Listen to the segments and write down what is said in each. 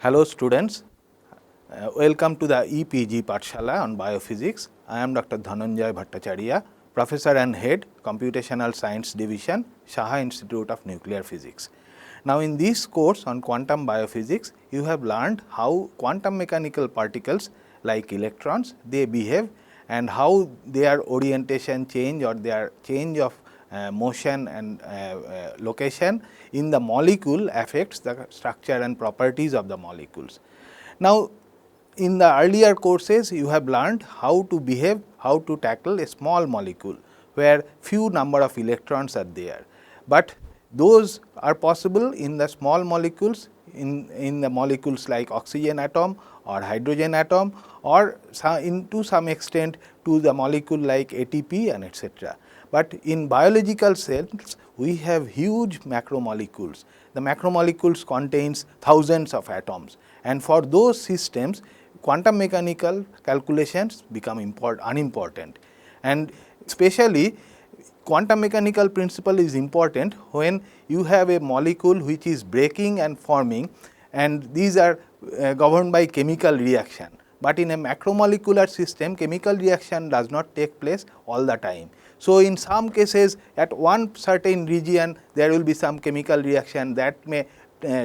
Hello students, welcome to the EPG Pathshala on Biophysics. I am Dr. Dhananjay Bhattacharya, Professor and Head, Computational Science Division, Saha Institute of Nuclear Physics. Now in this course on quantum biophysics, you have learned how quantum mechanical particles like electrons, they behave and how their orientation change or their change of motion and location in the molecule affects the structure and properties of the molecules. Now, in the earlier courses you have learned how to behave, how to tackle a small molecule where few number of electrons are there, but those are possible in the small molecules in the molecules like oxygen atom or hydrogen atom or to some extent to the molecule like ATP and etc. But in biological cells we have huge macromolecules. The macromolecules contains thousands of atoms, and for those systems quantum mechanical calculations become unimportant, and especially quantum mechanical principle is important when you have a molecule which is breaking and forming, and these are governed by chemical reaction. But in a macromolecular system, chemical reaction does not take place all the time. So in some cases at one certain region there will be some chemical reaction that may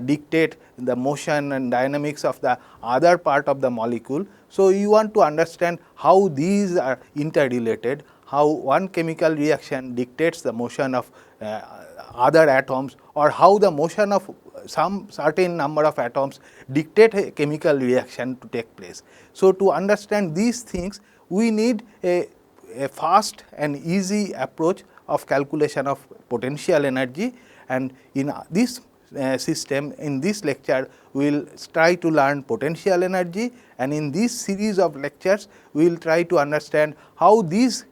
dictate the motion and dynamics of the other part of the molecule. So you want to understand how these are interrelated, how one chemical reaction dictates the motion of other atoms, or how the motion of some certain number of atoms dictate a chemical reaction to take place. So to understand these things we need a fast and easy approach of calculation of potential energy, and in this system, in this lecture we will try to learn potential energy, and in this series of lectures we will try to understand how these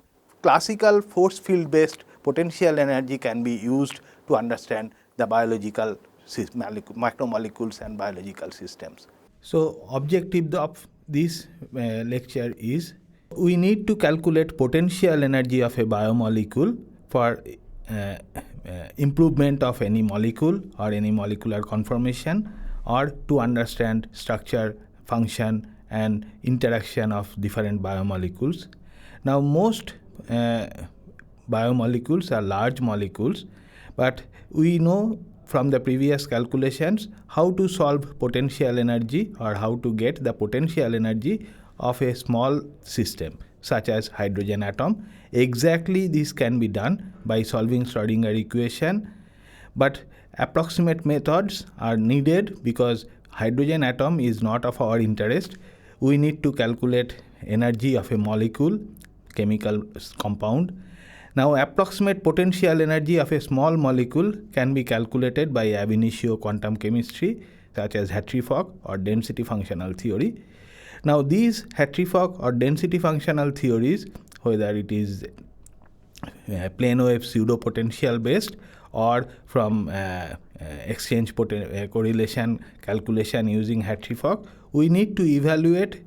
classical force field based potential energy can be used to understand the biological macromolecules and biological systems. So objective of this lecture is we need to calculate potential energy of a biomolecule for improvement of any molecule or any molecular conformation, or to understand structure, function and interaction of different biomolecules. Now most biomolecules are large molecules, but we know from the previous calculations how to solve potential energy or how to get the potential energy of a small system such as hydrogen atom. Exactly this can be done by solving Schrodinger equation, but approximate methods are needed because hydrogen atom is not of our interest. We need to calculate energy of a molecule, chemical compound. Now approximate potential energy of a small molecule can be calculated by ab initio quantum chemistry such as Hartree-Fock or density functional theory. Now these Hartree-Fock or density functional theories, whether it is plane wave pseudo potential based or from exchange correlation calculation using Hartree-Fock, we need to evaluate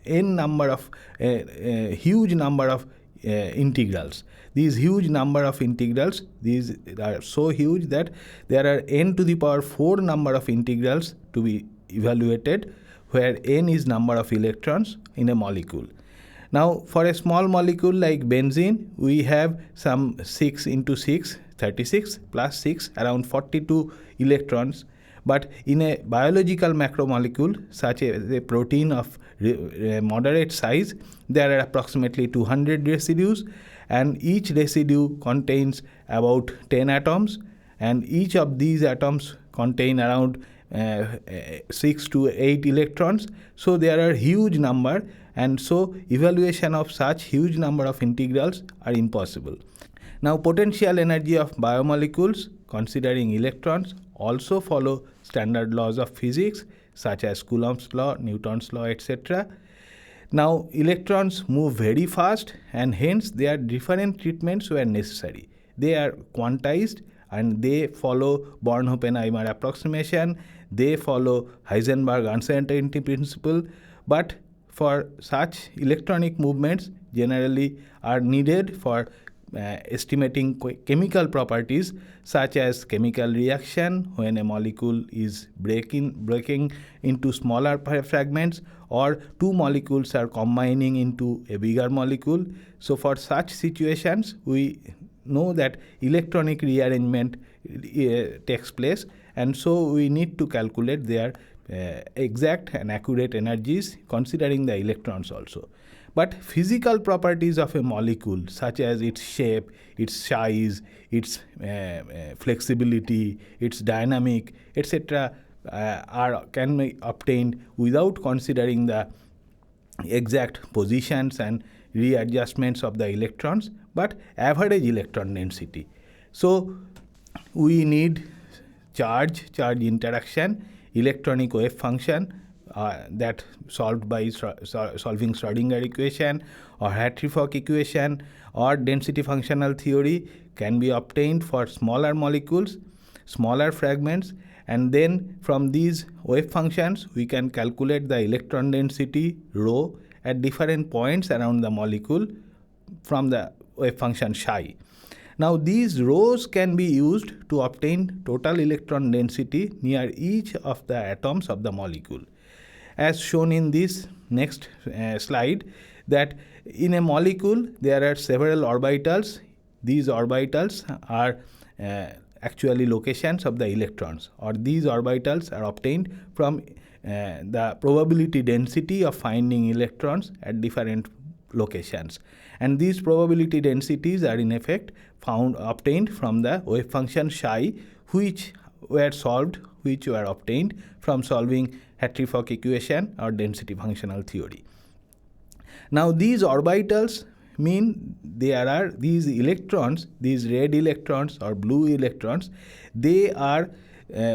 n number of huge number of integrals. These huge number of integrals, these are so huge that there are n to the power 4 number of integrals to be evaluated, where n is number of electrons in a molecule. Now for a small molecule like benzene, we have some 6 into 6, 36 plus 6, around 42 electrons. But in a biological macromolecule such as a protein of moderate size, there are approximately 200 residues, and each residue contains about 10 atoms, and each of these atoms contain around 6 to 8 electrons. So there are huge number, and so evaluation of such huge number of integrals are impossible. Now potential energy of biomolecules considering electrons also follow standard laws of physics such as Coulomb's law, Newton's law, etc. Now electrons move very fast, and hence their different treatments were necessary. They are quantized and they follow Born-Oppenheimer approximation, they follow Heisenberg uncertainty principle, but for such electronic movements generally are needed for estimating chemical properties such as chemical reaction when a molecule is breaking into smaller fragments, or two molecules are combining into a bigger molecule. So for such situations, we know that electronic rearrangement takes place, and so we need to calculate their exact and accurate energies considering the electrons also. But physical properties of a molecule, such as its shape, its size, its flexibility, its dynamic, etc., can be obtained without considering the exact positions and readjustments of the electrons, but average electron density. So we need charge interaction, electronic wave function that solved by solving Schrodinger equation or Hartree-Fock equation, or density functional theory can be obtained for smaller molecules, smaller fragments, and then from these wave functions we can calculate the electron density rho at different points around the molecule from the wave function psi. Now these rhos can be used to obtain total electron density near each of the atoms of the molecule. As shown in this next slide, that in a molecule there are several orbitals. These orbitals are actually locations of the electrons, or these orbitals are obtained from the probability density of finding electrons at different locations, and these probability densities are in effect obtained from the wave function psi, which were obtained from solving Hartree-Fock equation or density functional theory. Now these orbitals mean there are these electrons, these red electrons or blue electrons, they are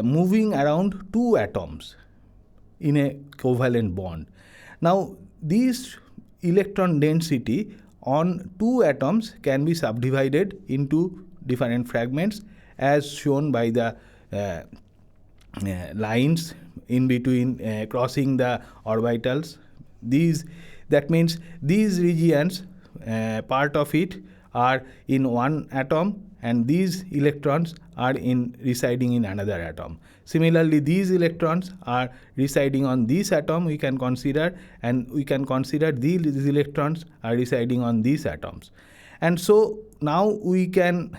moving around two atoms in a covalent bond. Now these electron density on two atoms can be subdivided into different fragments as shown by the lines in between crossing the orbitals. That means these regions, part of it are in one atom, and these electrons are residing in another atom. Similarly, these electrons are residing on this atom we can consider, and we can consider these electrons are residing on these atoms. And so now we can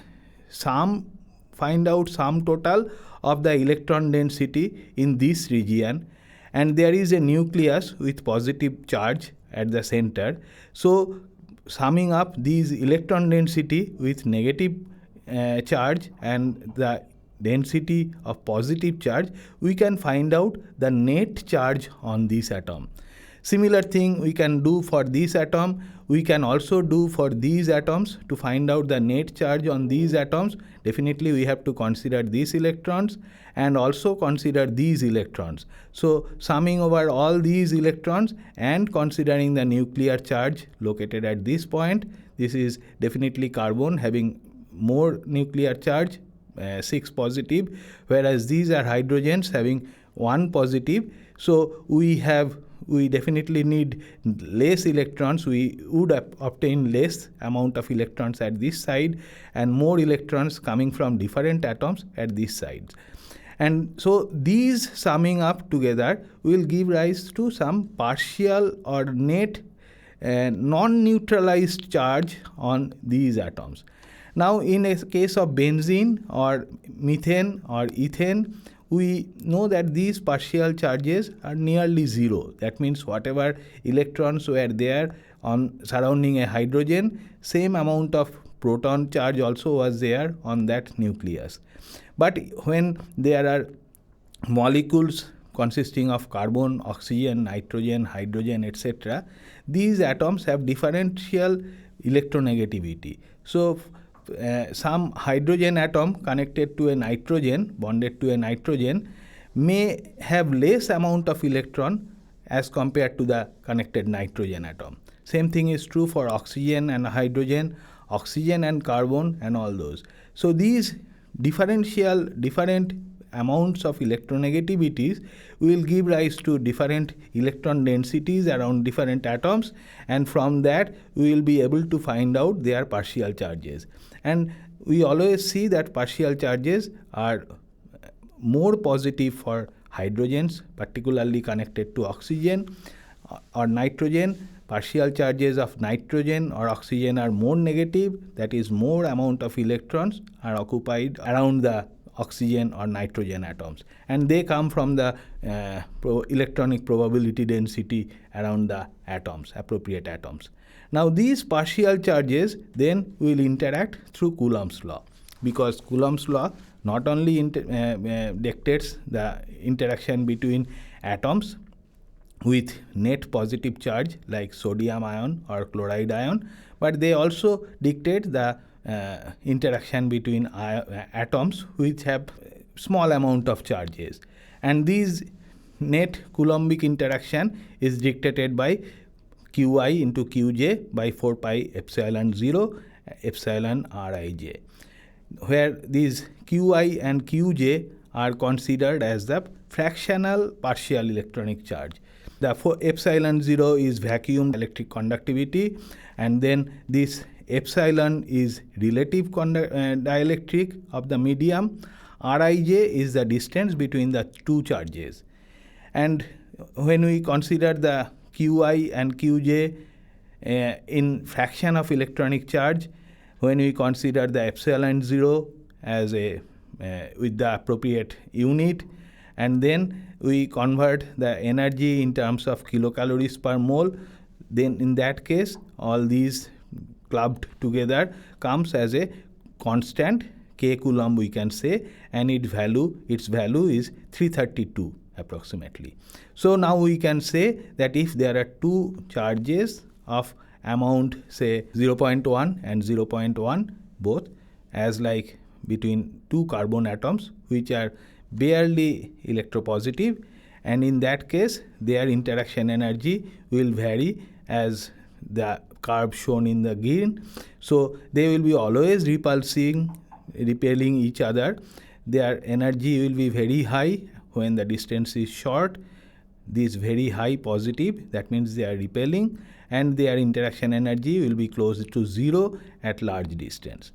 find out sum total of the electron density in this region, and there is a nucleus with positive charge at the center. So summing up these electron density with negative charge and the density of positive charge, we can find out the net charge on this atom. Similar thing we can do for this atom, we can also do for these atoms to find out the net charge on these atoms. Definitely we have to consider these electrons and also consider these electrons. So summing over all these electrons and considering the nuclear charge located at this point, this is definitely carbon having more nuclear charge, 6 positive, whereas these are hydrogens having 1 positive. So we definitely need less electrons. We would obtain less amount of electrons at this side and more electrons coming from different atoms at this side. And so these summing up together will give rise to some partial or net non-neutralized charge on these atoms. Now in a case of benzene or methane or ethane, we know that these partial charges are nearly zero. That means whatever electrons were there on surrounding a hydrogen, same amount of proton charge also was there on that nucleus. But when there are molecules consisting of carbon, oxygen, nitrogen, hydrogen, etc., these atoms have differential electronegativity. So some hydrogen atom connected to a nitrogen, bonded to a nitrogen, may have less amount of electron as compared to the connected nitrogen atom. Same thing is true for oxygen and hydrogen, oxygen and carbon and all those. So these different amounts of electronegativities will give rise to different electron densities around different atoms, and from that we will be able to find out their partial charges. And we always see that partial charges are more positive for hydrogens, particularly connected to oxygen or nitrogen. Partial charges of nitrogen or oxygen are more negative, that is, more amount of electrons are occupied around the oxygen or nitrogen atoms, and they come from the electronic probability density around the atoms, appropriate atoms. Now these partial charges then will interact through Coulomb's law, because Coulomb's law not only dictates the interaction between atoms with net positive charge like sodium ion or chloride ion, but they also dictate the interaction between atoms which have small amount of charges. And these net Coulombic interaction is dictated by Qi into Qj by 4 pi epsilon 0 epsilon Rij, where these Qi and Qj are considered as the fractional partial electronic charge. The epsilon 0 is vacuum electric conductivity, and then this epsilon is relative dielectric of the medium. Rij is the distance between the two charges. And when we consider the Qi and Qj in fraction of electronic charge, when we consider the epsilon 0 as with the appropriate unit, and then we convert the energy in terms of kilocalories per mole, then in that case all these clubbed together comes as a constant k Coulomb, we can say, and its value is 332 approximately. So now we can say that if there are two charges of amount say 0.1 and 0.1 both, as like between two carbon atoms which are barely electropositive, and in that case their interaction energy will vary as the curve shown in the green. So they will be always repelling each other. Their energy will be very high when the distance is short. This very high positive, that means they are repelling, and their interaction energy will be close to 0 at large distance.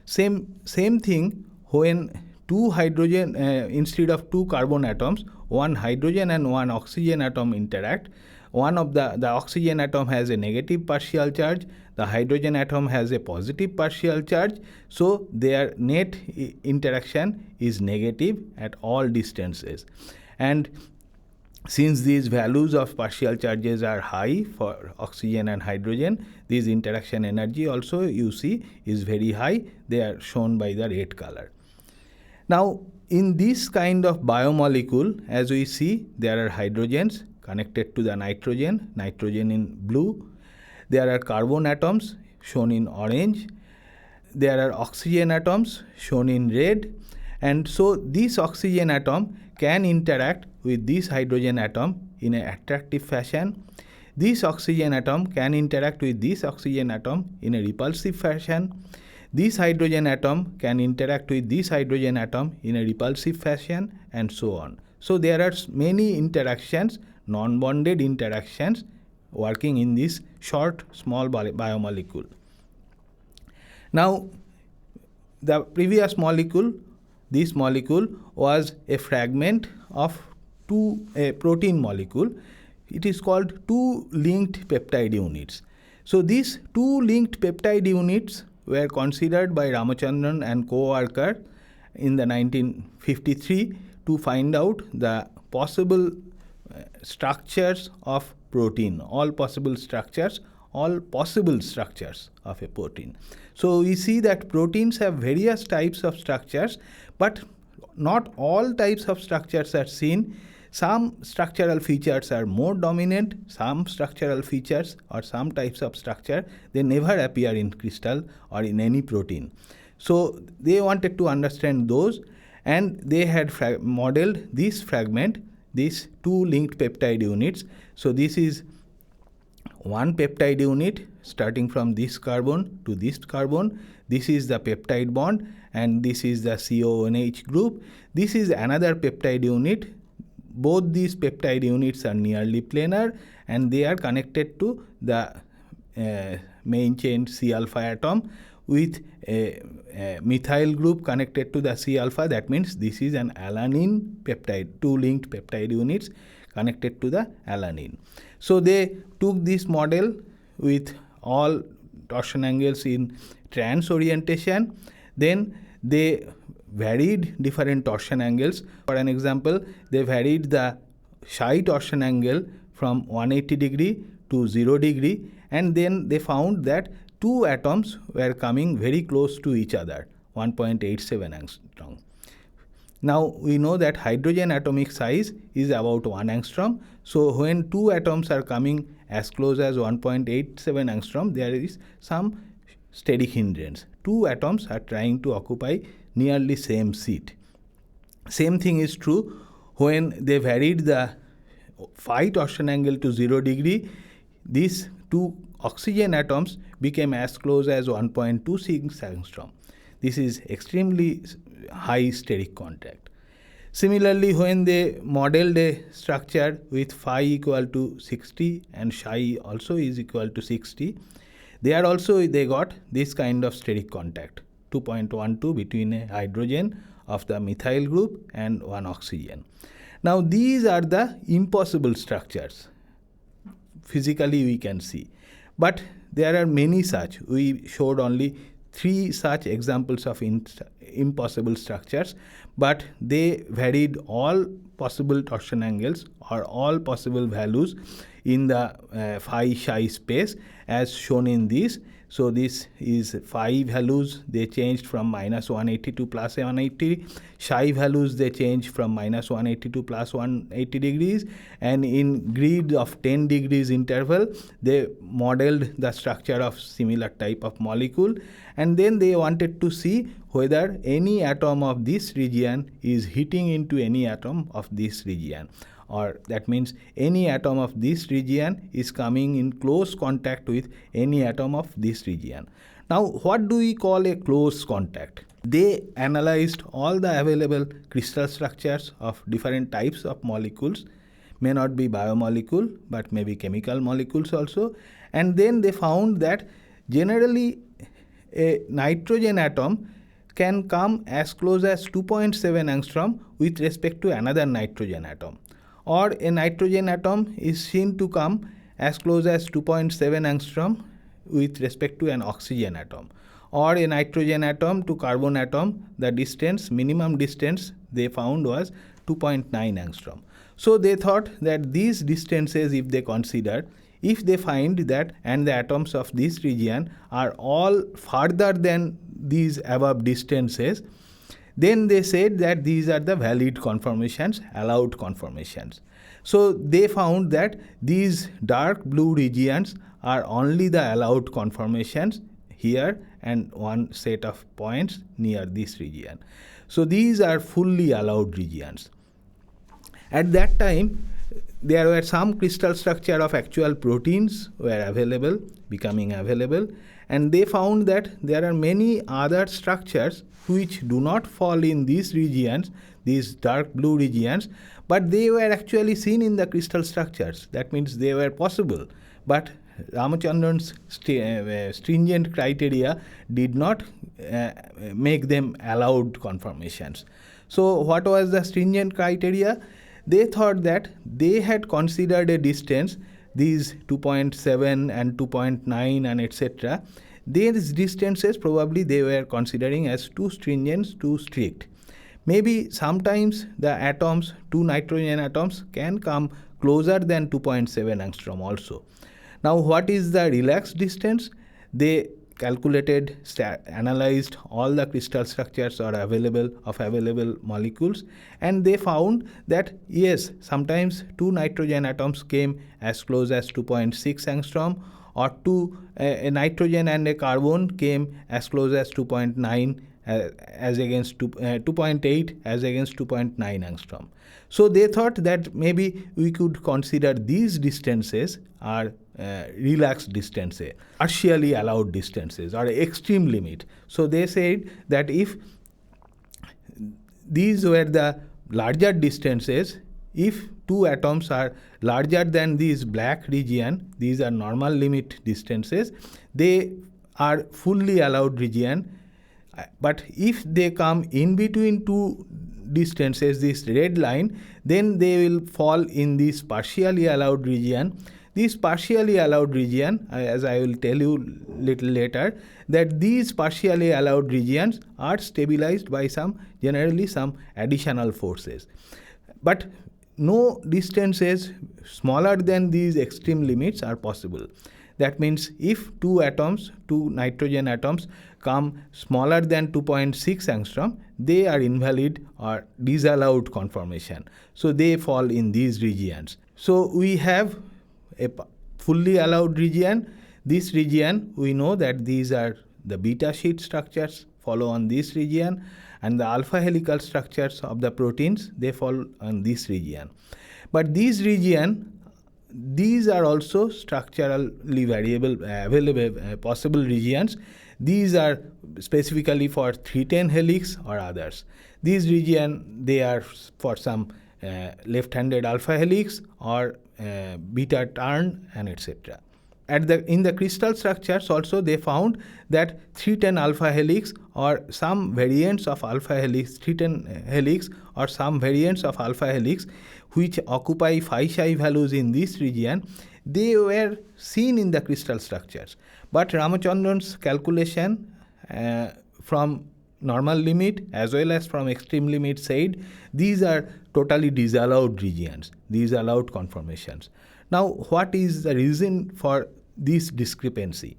Same thing when two hydrogen instead of two carbon atoms, one hydrogen and one oxygen atom interact. One of the oxygen atom has a negative partial charge, the hydrogen atom has a positive partial charge, so their net interaction is negative at all distances. And since these values of partial charges are high for oxygen and hydrogen, this interaction energy also you see is very high. They are shown by the red color. Now in this kind of biomolecule, as we see, there are hydrogens connected to the nitrogen in blue. There are carbon atoms shown in orange. There are oxygen atoms shown in red. And so this oxygen atom can interact with this hydrogen atom in an attractive fashion. This oxygen atom can interact with this oxygen atom in a repulsive fashion. This hydrogen atom can interact with this hydrogen atom in a repulsive fashion, and so on. So there are many interactions, non-bonded interactions, working in this short, small biomolecule. Now, the previous molecule, this molecule was a fragment of a protein molecule. It is called two linked peptide units. So these two linked peptide units were considered by Ramachandran and co-worker in the 1953 to find out the possible structures of protein, all possible structures of a protein. So we see that proteins have various types of structures, but not all types of structures are seen. Some structural features are more dominant, some structural features or some types of structure, they never appear in crystal or in any protein. So they wanted to understand those, and they had modeled this fragment, these two linked peptide units. So this is one peptide unit starting from this carbon to this carbon. This is the peptide bond and this is the CONH group. This is another peptide unit. Both these peptide units are nearly planar and they are connected to the main chain C alpha atom with a methyl group connected to the C alpha. That means this is an alanine peptide, two linked peptide units connected to the alanine. So they took this model with all torsion angles in trans orientation. Then they varied different torsion angles. For an example, they varied the psi torsion angle from 180 degree to 0 degree, and then they found that two atoms were coming very close to each other, 1.87 angstrom. Now we know that hydrogen atomic size is about 1 angstrom. So when two atoms are coming as close as 1.87 angstrom, there is some steric hindrance. Two atoms are trying to occupy nearly same seat. Same thing is true when they varied the phi torsion angle to 0 degree. These two oxygen atoms became as close as 1.26 angstrom. This is extremely high steric contact. Similarly, when they modeled a structure with phi equal to 60 and psi also is equal to 60, they got this kind of steric contact, 2.12 between a hydrogen of the methyl group and one oxygen. Now these are the impossible structures. Physically we can see. But there are many such. We showed only 3 such examples of impossible structures, but they varied all possible torsion angles or all possible values in the phi psi space as shown in this. So this is phi values, they changed from minus 180 to plus 180. Psi values, they changed from minus 180 to plus 180 degrees. And in grid of 10 degrees interval, they modeled the structure of similar type of molecule. And then they wanted to see whether any atom of this region is hitting into any atom of this region. Or that means any atom of this region is coming in close contact with any atom of this region. Now, what do we call a close contact? They analyzed all the available crystal structures of different types of molecules, may not be biomolecule, but maybe chemical molecules also. And then they found that generally a nitrogen atom can come as close as 2.7 angstrom with respect to another nitrogen atom. Or a nitrogen atom is seen to come as close as 2.7 angstrom with respect to an oxygen atom. Or a nitrogen atom to carbon atom, the distance, minimum distance they found was 2.9 angstrom. So they thought that these distances, if they consider, if they find that and the atoms of this region are all further than these above distances, then they said that these are the valid conformations, allowed conformations. So they found that these dark blue regions are only the allowed conformations here and one set of points near this region. So these are fully allowed regions. At that time, there were some crystal structure of actual proteins were available, becoming available, and they found that there are many other structures which do not fall in these regions, these dark blue regions, but they were actually seen in the crystal structures. That means they were possible, but Ramachandran's stringent criteria did not make them allowed conformations. So what was the stringent criteria? They thought that they had considered a distance, these 2.7 and 2.9 and etc. These distances probably they were considering as too stringent, too strict. Maybe sometimes the atoms, two nitrogen atoms, can come closer than 2.7 angstrom also. Now what is the relaxed distance? They calculated, analyzed all the crystal structures are available of available molecules, and they found that yes, sometimes two nitrogen atoms came as close as 2.6 angstrom, or a nitrogen and a carbon came as close as 2.9 as against 2.8 as against 2.9 angstrom. So they thought that maybe we could consider these distances are relaxed distances, partially allowed distances or extreme limit. So they said that if these were the larger distances, if two atoms are larger than this black region, these are normal limit distances, they are fully allowed region. But if they come in between two distances, this red line, then they will fall in this partially allowed region. This partially allowed region, as I will tell you little later, that these partially allowed regions are stabilized by generally some additional forces. But no distances smaller than these extreme limits are possible. That means if two nitrogen atoms come smaller than 2.6 angstrom, they are invalid or disallowed conformation. So they fall in these regions. So we have a fully allowed region. This region, we know that these are the beta sheet structures follow on this region, and the alpha helical structures of the proteins, they fall on this region. But these are also structurally available possible regions. These are specifically for 310 helix or others. These regions, they are for some left-handed alpha helix or beta turn and etc. In the crystal structures also, they found that 310 alpha helix or some variants of alpha helix, 310 helix or some variants of alpha helix which occupy phi psi values in this region, they were seen in the crystal structures. But Ramachandran's calculation from normal limit as well as from extreme limit said these are totally disallowed regions, disallowed conformations. Now, what is the reason for this discrepancy?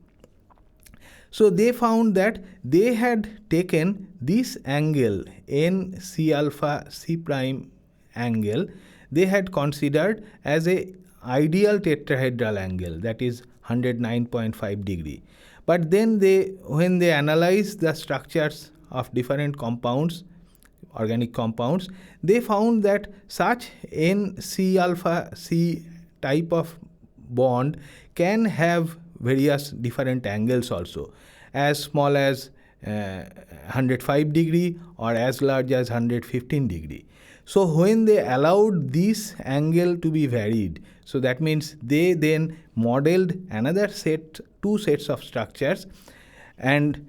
So they found that they had taken this angle, N C alpha C prime angle, they had considered as a ideal tetrahedral angle, that is 109.5 degree. But then when they analyzed the structures of different compounds, organic compounds, they found that such N C alpha C type of bond can have various different angles also, as small as 105 degree or as large as 115 degree. So when they allowed this angle to be varied, so that means they then modeled two sets of structures and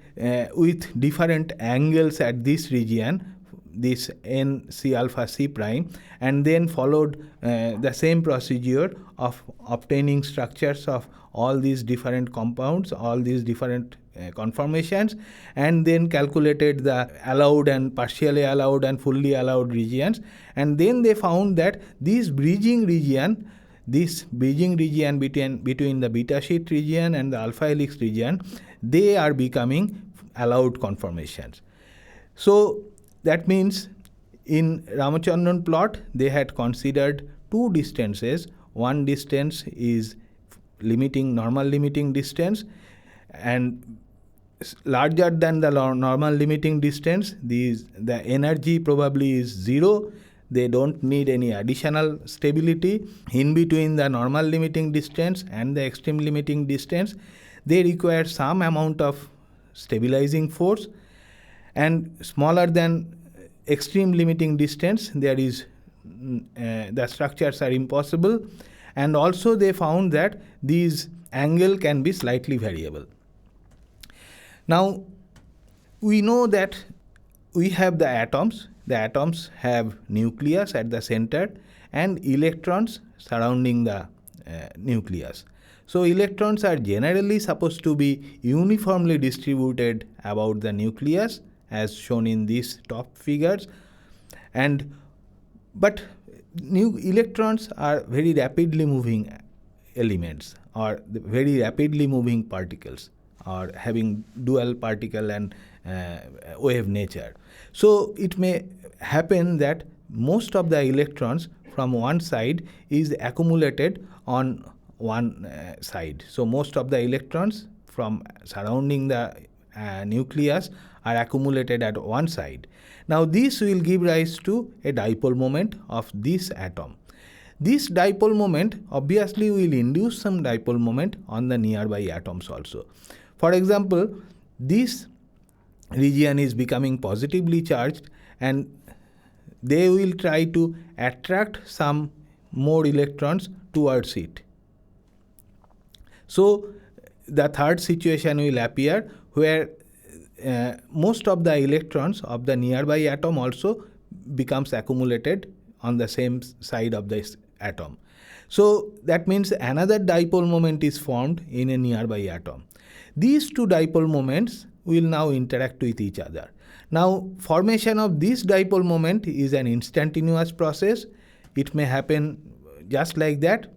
with different angles at this region, this N C alpha C prime, and then followed the same procedure of obtaining structures of all these different compounds, all these different conformations, and then calculated the allowed and partially allowed and fully allowed regions. And then they found that this bridging region between the beta sheet region and the alpha helix region, they are becoming allowed conformations. So that means in Ramachandran plot, they had considered two distances. One distance is normal limiting distance, and larger than the normal limiting distance, the energy probably is 0. They don't need any additional stability. In between the normal limiting distance and the extreme limiting distance, they require some amount of stabilizing force, and smaller than extreme limiting distance, the structures are impossible. And also they found that these angle can be slightly variable. Now, we know that we have the atoms. The atoms have nucleus at the center and electrons surrounding the nucleus. So electrons are generally supposed to be uniformly distributed about the nucleus, as shown in these top figures. But electrons are very rapidly moving elements or very rapidly moving particles, or having dual particle and wave nature. So it may happen that most of the electrons from one side is accumulated on one side. So most of the electrons from surrounding the nucleus are accumulated at one side. Now this will give rise to a dipole moment of this atom. This dipole moment obviously will induce some dipole moment on the nearby atoms also. For example, this region is becoming positively charged and they will try to attract some more electrons towards it. So the third situation will appear where most of the electrons of the nearby atom also becomes accumulated on the same side of this atom. So that means another dipole moment is formed in a nearby atom. These two dipole moments will now interact with each other. Now, formation of this dipole moment is an instantaneous process. It may happen just like that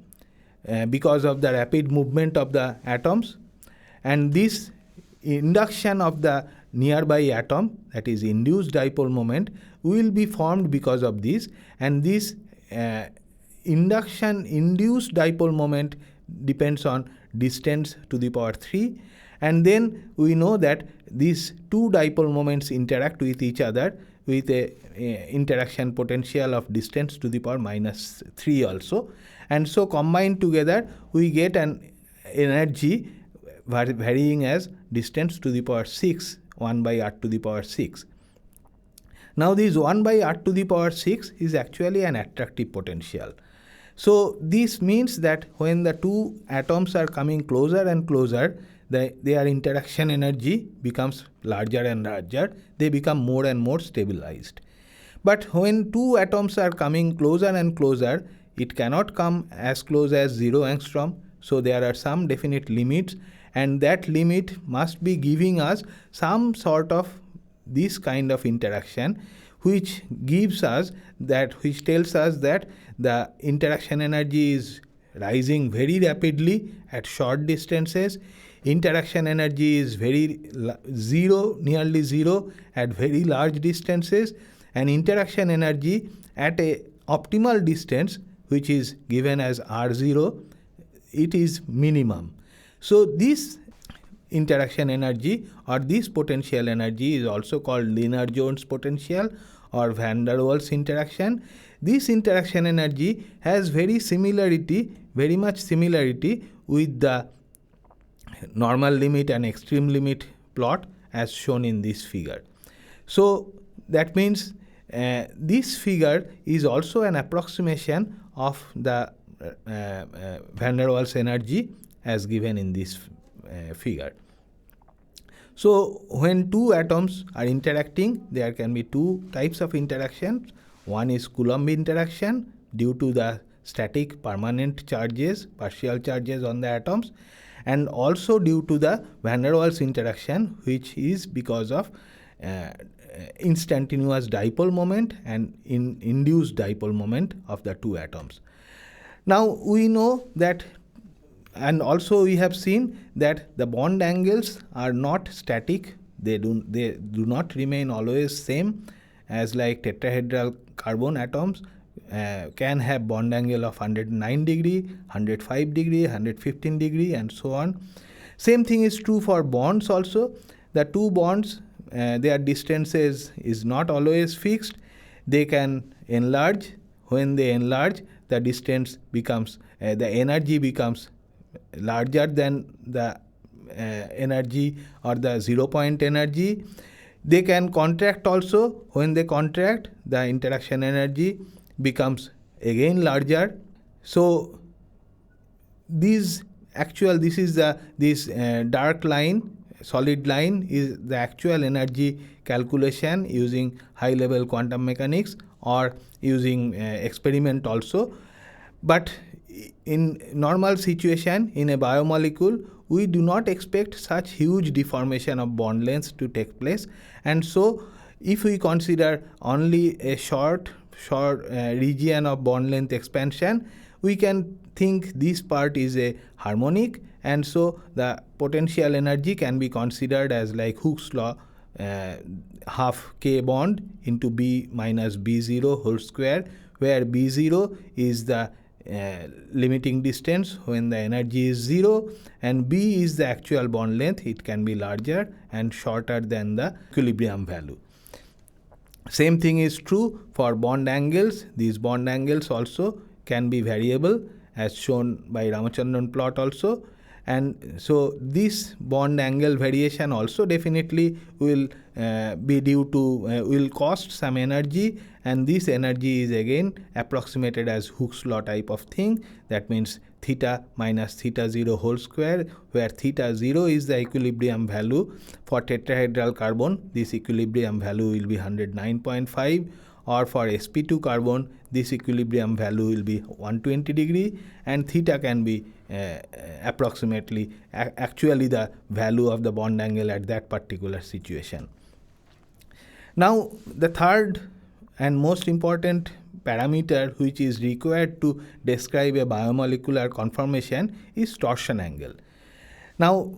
because of the rapid movement of the atoms. And this induction of the nearby atom, that is induced dipole moment, will be formed because of this. And this induced dipole moment depends on distance to the power 3. And then we know that these two dipole moments interact with each other with a interaction potential of distance to the power minus 3 also. And so combined together, we get an energy varying as distance to the power 6, 1 by r to the power 6. Now this 1 by r to the power 6 is actually an attractive potential. So this means that when the two atoms are coming closer and closer, their interaction energy becomes larger and larger. They become more and more stabilized. But when two atoms are coming closer and closer, it cannot come as close as 0 angstrom. So there are some definite limits, and that limit must be giving us some sort of this kind of interaction, which tells us that the interaction energy is rising very rapidly at short distances. Interaction energy is nearly zero at very large distances, and interaction energy at a optimal distance, which is given as R0, it is minimum. So this interaction energy or this potential energy is also called Lennard-Jones potential or van der Waals interaction. This interaction energy has very much similarity with the normal limit and extreme limit plot as shown in this figure. So that means this figure is also an approximation of the van der Waals energy as given in this figure. So when two atoms are interacting, there can be two types of interactions. One is Coulomb interaction due to the static permanent charges, partial charges on the atoms, and also due to the van der Waals interaction, which is because of instantaneous dipole moment and induced dipole moment of the two atoms. Now we know that, and also we have seen that the bond angles are not static. They do not remain always same, as like tetrahedral carbon atoms can have bond angle of 109 degree, 105 degree, 115 degree, and so on. Same thing is true for bonds also. The two bonds, their distances is not always fixed. They can enlarge. When they enlarge, the distance becomes, the energy becomes larger than the energy or the 0 point energy. They can contract also. When they contract, the interaction energy becomes again larger. So this dark line, solid line, is the actual energy calculation using high level quantum mechanics or using experiment also. But in normal situation, in a biomolecule, we do not expect such huge deformation of bond lengths to take place. And so if we consider only a short region of bond length expansion, we can think this part is a harmonic, and so the potential energy can be considered as like Hooke's law, half k bond into b minus b0 whole square, where b0 is the limiting distance when the energy is 0, and b is the actual bond length. It can be larger and shorter than the equilibrium value. Same thing is true for bond angles. These bond angles also can be variable as shown by Ramachandran plot also, and so this bond angle variation also definitely will be due to will cost some energy, and this energy is again approximated as Hooke's law type of thing. That means theta minus theta 0 whole square, where theta 0 is the equilibrium value for tetrahedral carbon. This equilibrium value will be 109.5, or for sp2 carbon this equilibrium value will be 120 degree, and theta can be approximately actually the value of the bond angle at that particular situation. Now the third and most important parameter which is required to describe a biomolecular conformation is torsion angle. Now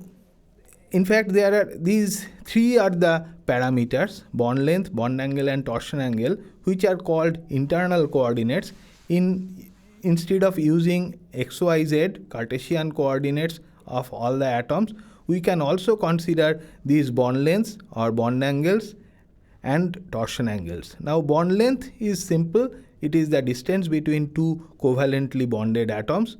in fact there are these three are the parameters: bond length, bond angle and torsion angle, which are called internal coordinates. Instead of using XYZ Cartesian coordinates of all the atoms, we can also consider these bond lengths or bond angles and torsion angles. Now bond length is simple. It is the distance between two covalently bonded atoms.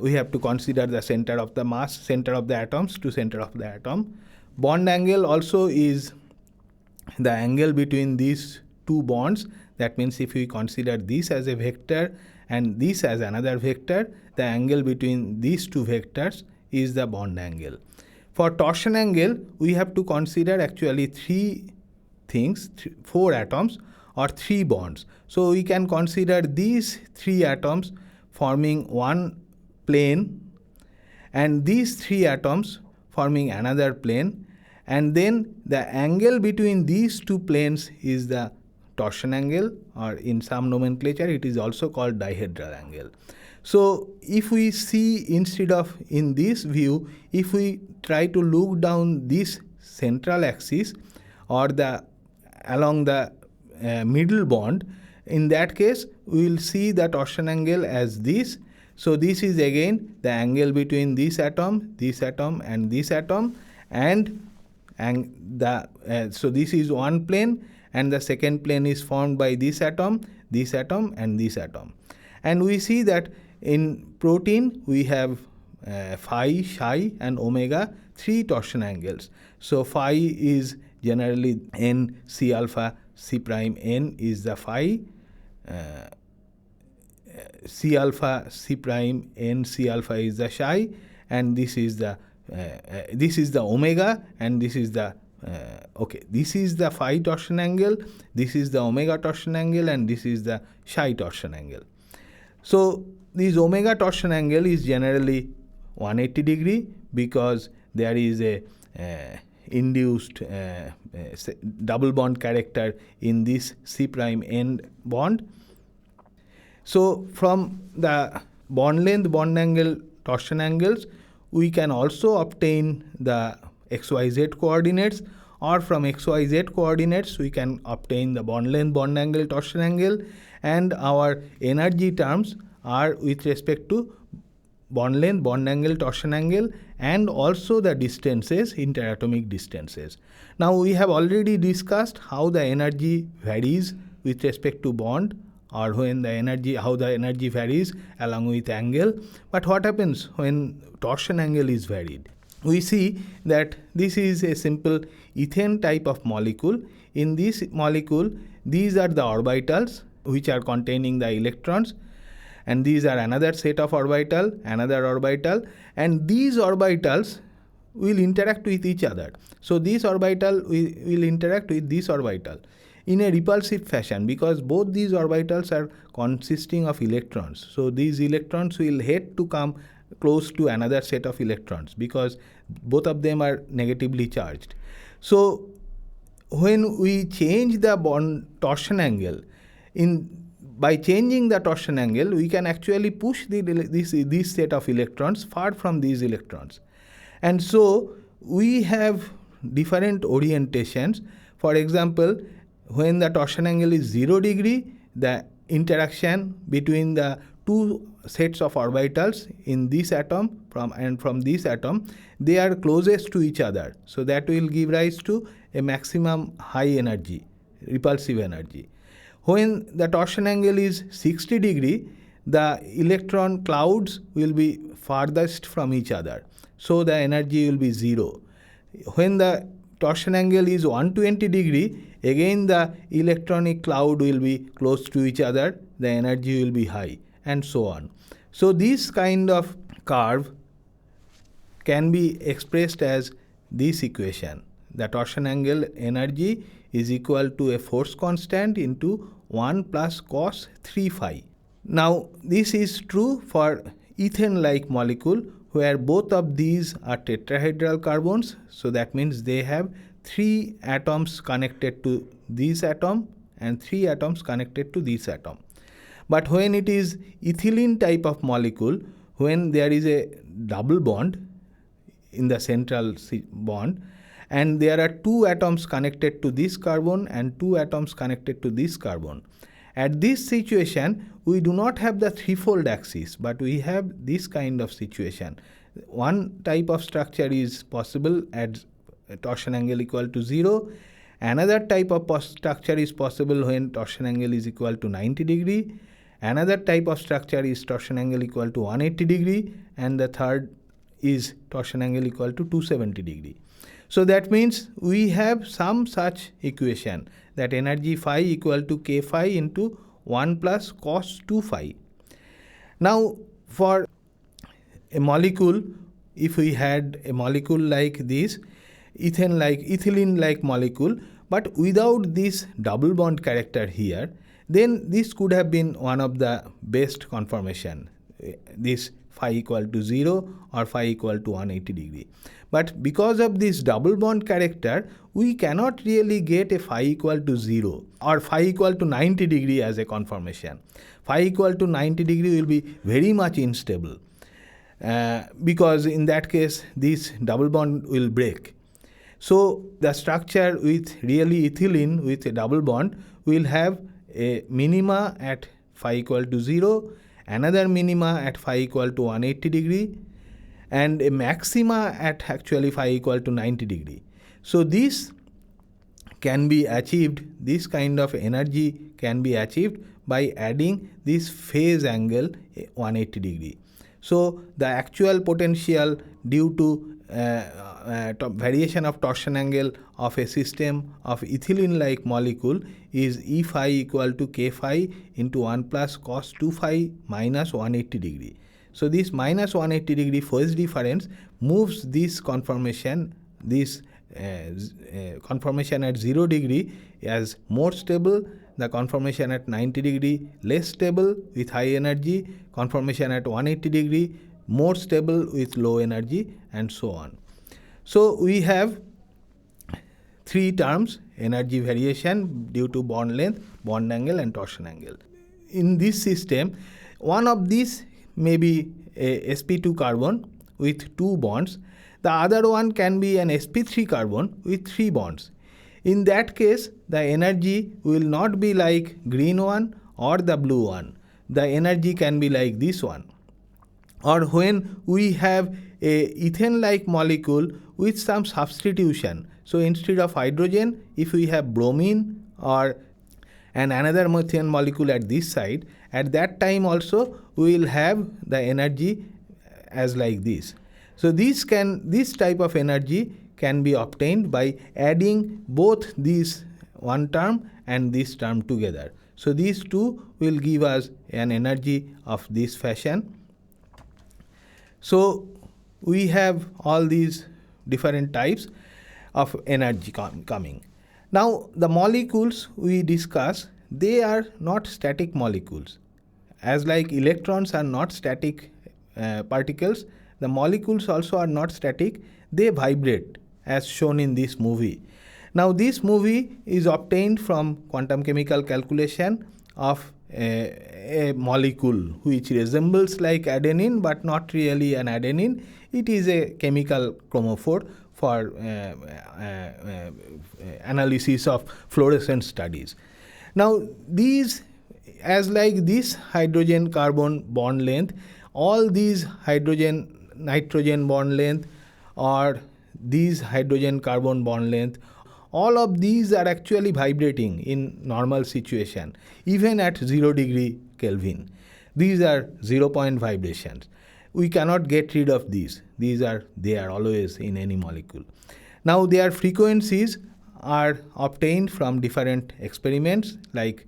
We have to consider the center of the mass, center of the atoms to center of the atom. Bond angle also is the angle between these two bonds. That means if we consider this as a vector and this as another vector, the angle between these two vectors is the bond angle. For torsion angle, we have to consider actually three things, four atoms or three bonds. So we can consider these three atoms forming one plane, and these three atoms forming another plane, and then the angle between these two planes is the torsion angle, or in some nomenclature it is also called dihedral angle. So if we see, instead of in this view, if we try to look down this central axis or along the middle bond, in that case we will see the torsion angle as this. So this is again the angle between this atom and this atom, and so this is one plane, and the second plane is formed by this atom and this atom. And we see that in protein we have phi, psi and omega, three torsion angles. So phi is generally n C alpha C prime n is the phi, C alpha C prime n C alpha is the psi, and this is the omega, and this is the this is the phi torsion angle, this is the omega torsion angle, and this is the psi torsion angle. So this omega torsion angle is generally 180 degree because there is a induced double bond character in this C prime n bond. So from the bond length, bond angle, torsion angles, we can also obtain the XYZ coordinates, or from XYZ coordinates we can obtain the bond length, bond angle, torsion angle, and our energy terms are with respect to bond length, bond angle, torsion angle, and also the distances, interatomic distances. Now we have already discussed how the energy varies with respect to bond, or how the energy varies along with angle. But what happens when torsion angle is varied? We see that this is a simple ethane type of molecule. In this molecule, these are the orbitals which are containing the electrons, and these are another set of orbital, and these orbitals will interact with each other. So this orbital will interact with this orbital in a repulsive fashion, because both these orbitals are consisting of electrons. So these electrons will hate to come close to another set of electrons because both of them are negatively charged. So when we change the bond torsion angle, by changing the torsion angle, we can actually push this set of electrons far from these electrons. And so we have different orientations. For example, when the torsion angle is 0 degree, the interaction between the two sets of orbitals in this atom from this atom, they are closest to each other. So that will give rise to a maximum high energy, repulsive energy. When the torsion angle is 60 degree, the electron clouds will be farthest from each other. So the energy will be 0. When the torsion angle is 120 degree, again the electronic cloud will be close to each other, the energy will be high, and so on. So this kind of curve can be expressed as this equation. The torsion angle energy is equal to a force constant into 1 plus cos 3 phi. Now this is true for ethane-like molecule, where both of these are tetrahedral carbons, so that means they have 3 atoms connected to this atom and 3 atoms connected to this atom. But when it is ethylene type of molecule, when there is a double bond in the central bond, and there are 2 atoms connected to this carbon and 2 atoms connected to this carbon. At this situation, we do not have the threefold axis, but we have this kind of situation. One type of structure is possible at torsion angle equal to 0. Another type of structure is possible when torsion angle is equal to 90 degree. Another type of structure is torsion angle equal to 180 degree. And the third is torsion angle equal to 270 degree. So that means we have some such equation, that energy phi equal to k phi into 1 plus cos 2 phi. Now for a molecule, if we had a molecule like this, ethylene-like molecule, but without this double bond character here, then this could have been one of the best conformation, this phi equal to 0 or phi equal to 180 degree. But because of this double bond character, we cannot really get a phi equal to 0 or phi equal to 90 degree as a conformation. Phi equal to 90 degree will be very much unstable, because in that case this double bond will break. So the structure with really ethylene with a double bond will have a minima at phi equal to 0, another minima at phi equal to 180 degree, and a maxima at actually phi equal to 90 degree. So this can be achieved, this kind of energy can be achieved by adding this phase angle 180 degree. So the actual potential due to variation of torsion angle of a system of ethylene-like molecule is E phi equal to k phi into 1 plus cos 2 phi minus 180 degree. So this minus 180 degree phase difference moves this conformation, conformation at 0 degree as more stable, the conformation at 90 degree less stable with high energy, conformation at 180 degree more stable with low energy, and so on. So we have 3 terms: energy variation due to bond length, bond angle, and torsion angle. In this system, one of these may be a sp2 carbon with 2 bonds, the other one can be an sp3 carbon with 3 bonds. In that case, the energy will not be like green one or the blue one. The energy can be like this one. Or when we have a ethane-like molecule with some substitution, so instead of hydrogen, if we have bromine or another methane molecule at this side, at that time also we will have the energy as like this. So this type of energy can be obtained by adding both these one term and this term together. So these two will give us an energy of this fashion. So we have all these different types of energy coming. Now the molecules we discuss, they are not static molecules. As like electrons are not static particles, the molecules also are not static, they vibrate as shown in this movie. Now this movie is obtained from quantum chemical calculation of a molecule which resembles like adenine but not really an adenine. It is a chemical chromophore for analysis of fluorescence studies. Now these, as like this hydrogen carbon bond length, all these hydrogen nitrogen bond length or these hydrogen carbon bond length, all of these are actually vibrating in normal situation, even at 0 degree Kelvin. These are 0-point vibrations. We cannot get rid of these. These are there always in any molecule. Now their frequencies are obtained from different experiments like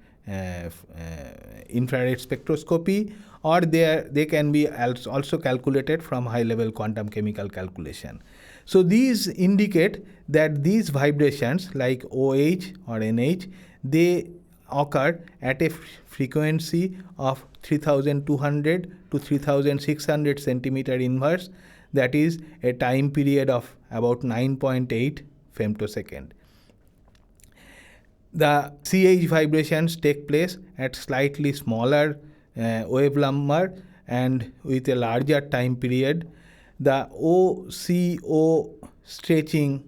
infrared spectroscopy, or they can be also calculated from high-level quantum chemical calculation. So these indicate that these vibrations like OH or NH, they occur at a frequency of 3200 to 3600 centimeter inverse, that is a time period of about 9.8 femtosecond. The CH vibrations take place at slightly smaller wave number and with a larger time period. The OCO stretching,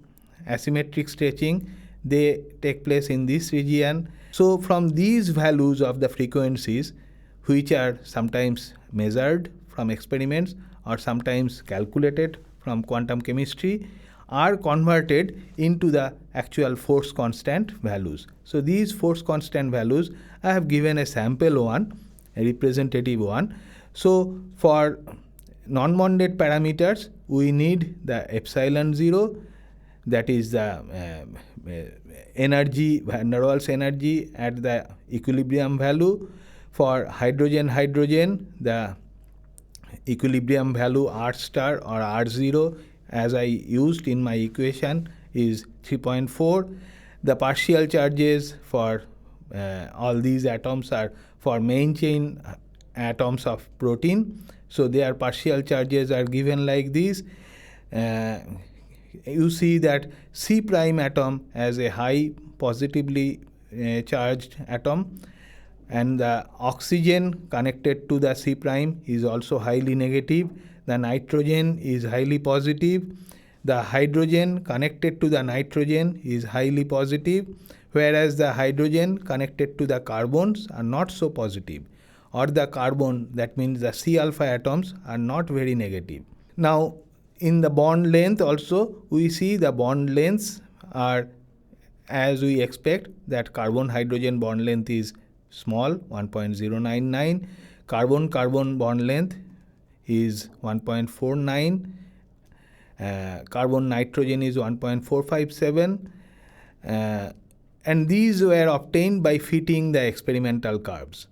asymmetric stretching, they take place in this region. So from these values of the frequencies, which are sometimes measured from experiments or sometimes calculated from quantum chemistry, are converted into the actual force constant values. So these force constant values, I have given a sample one, a representative one. So for non-bounded parameters, we need the epsilon 0, that is the energy, van der Waals energy at the equilibrium value. For hydrogen, the equilibrium value R star or R0, as I used in my equation, is 3.4. The partial charges for all these atoms are for main chain atoms of protein. So their partial charges are given like this. You see that C prime atom has a high positively charged atom, and the oxygen connected to the C prime is also highly negative. The nitrogen is highly positive. The hydrogen connected to the nitrogen is highly positive, whereas the hydrogen connected to the carbons are not so positive, or the carbon, that means the C alpha atoms, are not very negative. Now, in the bond length also, we see the bond lengths are as we expect, that carbon-hydrogen bond length is small, 1.099. Carbon-carbon bond length is 1.49. Carbon-nitrogen is 1.457. And these were obtained by fitting the experimental curves.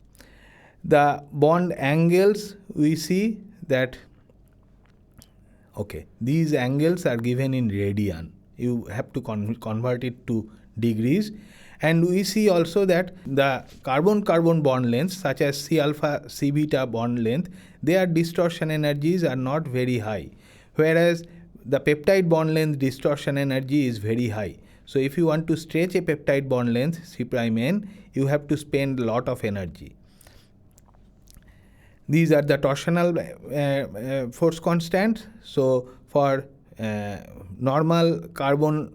The bond angles, we see that, okay, these angles are given in radian. You have to convert it to degrees. And we see also that the carbon-carbon bond lengths, such as C alpha, C beta bond length, their distortion energies are not very high, whereas the peptide bond length distortion energy is very high. So if you want to stretch a peptide bond length C prime N, you have to spend a lot of energy. These are the torsional force constants. So for normal carbon,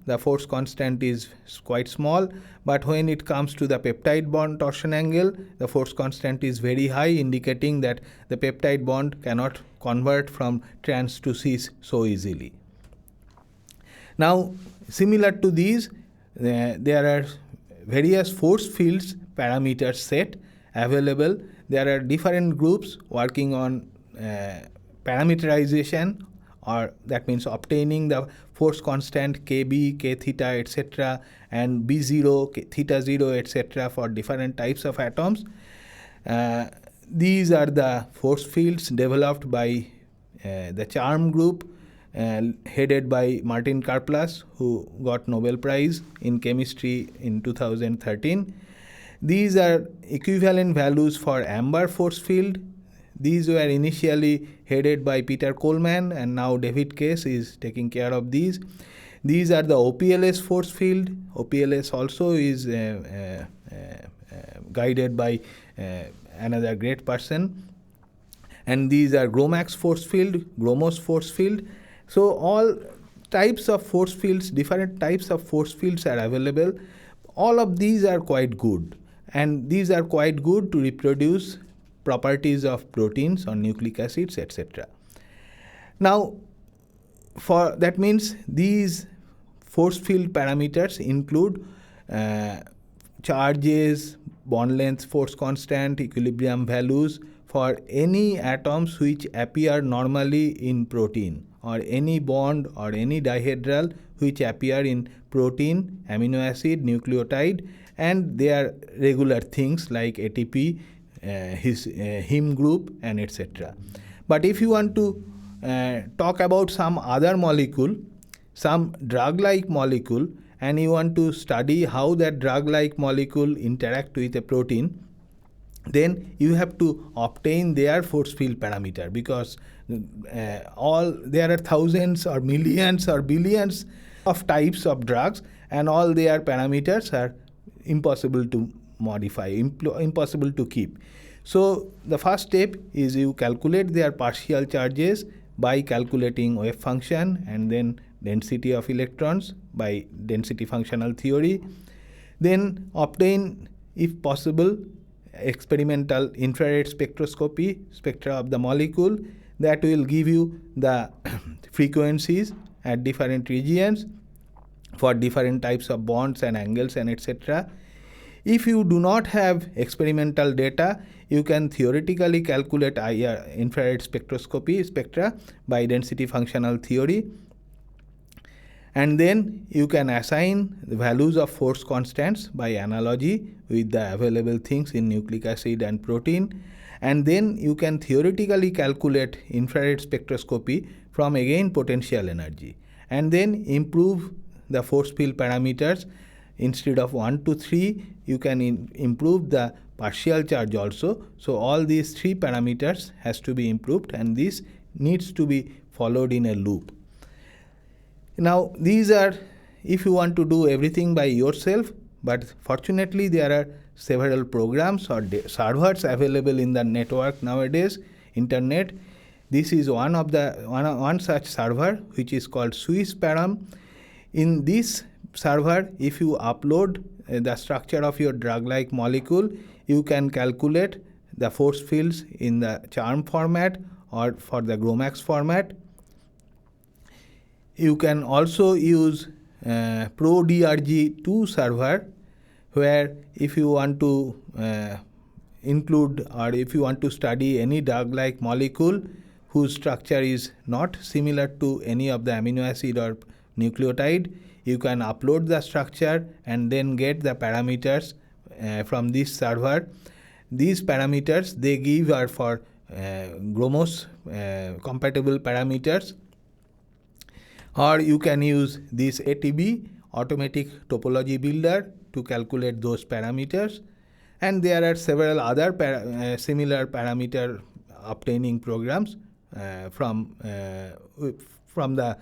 the force constant is quite small, but when it comes to the peptide bond torsion angle, the force constant is very high, indicating that the peptide bond cannot convert from trans to cis so easily. Now, similar to these, there are various force fields parameters set available. There are different groups working on parameterization, or that means obtaining the force constant Kb, K theta, etc., and B0, K, theta 0, etc. for different types of atoms. These are the force fields developed by the CHARMM group, headed by Martin Karplus, who got Nobel Prize in Chemistry in 2013. These are equivalent values for AMBER force field. These were initially headed by Peter Coleman, and now David Case is taking care of these. These are the OPLS force field. OPLS also is guided by another great person. And these are GROMACS force field, GROMOS force field. So all types of force fields, different types of force fields are available. All of these are quite good. And these are quite good to reproduce properties of proteins or nucleic acids, etc. Now, for that means these force field parameters include charges, bond length, force constant, equilibrium values for any atoms which appear normally in protein, or any bond or any dihedral which appear in protein, amino acid, nucleotide, and they are regular things like ATP, heme group, and etc. But if you want to talk about some other molecule, some drug-like molecule, and you want to study how that drug-like molecule interact with a protein, then you have to obtain their force field parameter, because there are thousands or millions or billions of types of drugs, and all their parameters are impossible to modify, impossible to keep. So the first step is you calculate their partial charges by calculating wave function, and then density of electrons by density functional theory. Then obtain, if possible, experimental infrared spectroscopy, spectra of the molecule, that will give you the frequencies at different regions for different types of bonds and angles and etc. If you do not have experimental data, you can theoretically calculate IR, infrared spectroscopy, spectra by density functional theory, and then you can assign the values of force constants by analogy with the available things in nucleic acid and protein, and then you can theoretically calculate infrared spectroscopy from again potential energy, and then improve the force field parameters. Instead of 1 to 3, you can improve the partial charge also. So all these 3 parameters has to be improved, and this needs to be followed in a loop. Now these are, if you want to do everything by yourself, but fortunately there are several programs or servers available in the network nowadays, internet. This is one such server, which is called SwissParam. In this server, if you upload the structure of your drug-like molecule, you can calculate the force fields in the CHARM format or for the GROMACS format. You can also use ProDRG2 server, where if you want to include, or if you want to study any drug-like molecule whose structure is not similar to any of the amino acid or nucleotide, you can upload the structure and then get the parameters from this server. These parameters they give are for GROMOS compatible parameters, or you can use this ATB, automatic topology builder, to calculate those parameters. And there are several other similar parameter obtaining programs from the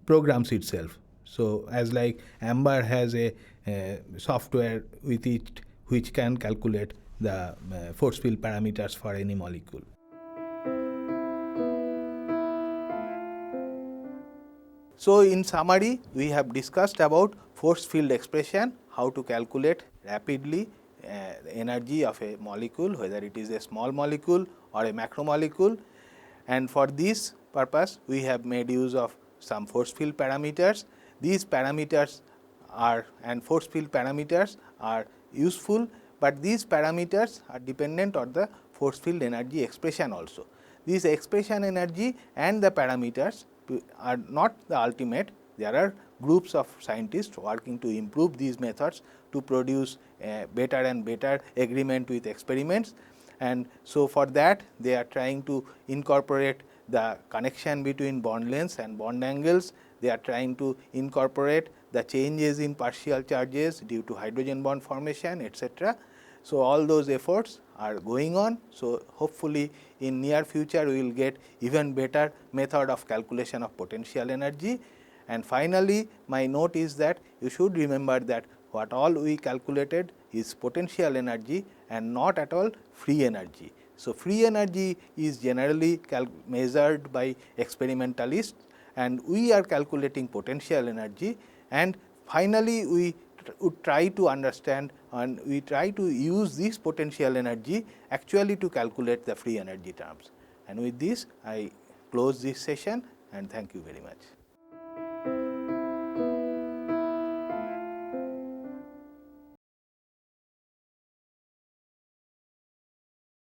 programs itself. So as like AMBER has a software with it which can calculate the force field parameters for any molecule. So in summary, we have discussed about force field expression, how to calculate rapidly the energy of a molecule, whether it is a small molecule or a macromolecule, and for this purpose we have made use of some force field parameters. These parameters are, and force field parameters are useful, but these parameters are dependent on the force field energy expression also. This expression energy and the parameters are not the ultimate. There are groups of scientists working to improve these methods to produce better and better agreement with experiments, and so for that they are trying to incorporate the connection between bond lengths and bond angles. They are trying to incorporate the changes in partial charges due to hydrogen bond formation, etc. So all those efforts are going on. So hopefully in near future we will get even better method of calculation of potential energy. And finally, my note is that you should remember that what all we calculated is potential energy and not at all free energy. So free energy is generally measured by experimentalists, and we are calculating potential energy, and finally we would try to understand and we try to use this potential energy actually to calculate the free energy terms. And with this I close this session, and thank you very much.